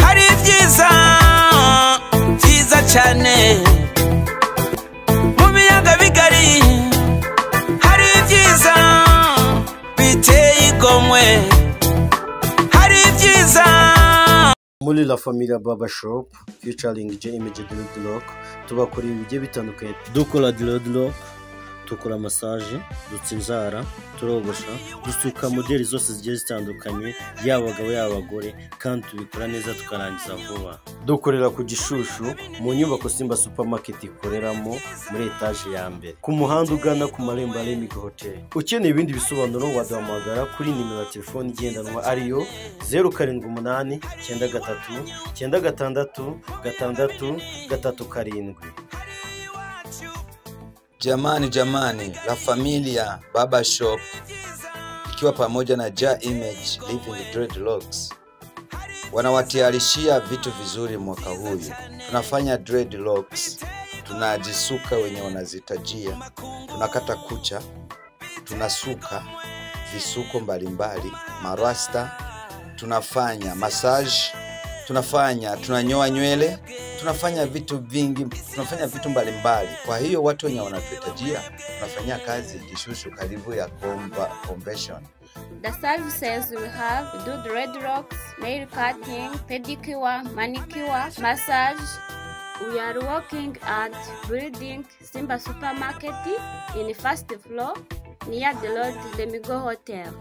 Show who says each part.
Speaker 1: hari byiza byiza cyane mu biyaga bigari hari byiza biteye igomwe hari byiza
Speaker 2: muri la FAMILIA BARBER SHOHOP featuring JAH IMAGE DREADROCK tubakorera ibigiye bitandukanye dukora dreadrock tukora massage dutsinzara turogosha dusuka modeli zose zigiye zitandukanye y'abagabo y'abagore kandi tubikora neza tukarangiza vuba dukorera ku Gishushu mu nyubako Simba Supermarket ikoreramo muri etage ya mbere ku muhanda ugana ku marembo ya Lemigo Hotel. Ukeneye ibindi bisobanuro waduhamagara kuri nimero ya telefone igendanwa ariyo 078 93 96 6
Speaker 3: Jamani, la FAMILIA BARBER SHOHOP ikiwa pamoja na JAH IMAGE Dreadrocks wanawatayarishia vitu vizuri mwaka huu. Tunafanya dreadlocks, tunajisuka wenye wanazitajia, tunakata kucha, tunasuka visuko mbalimbali, marasta, tunafanya massage, tunanyoa nywele, tunafanya vitu vingi, tunafanya vitu mbalimbali. Kwa hiyo watu wenye wanatuhitajia, tunafanya kazi Gishushu karibu ya convention.
Speaker 4: The services we have, we do dreadlocks, nail cutting, pedicure, manicure, massage. We are working at building Simba Supermarket in the first floor near the Lemigo Hotel.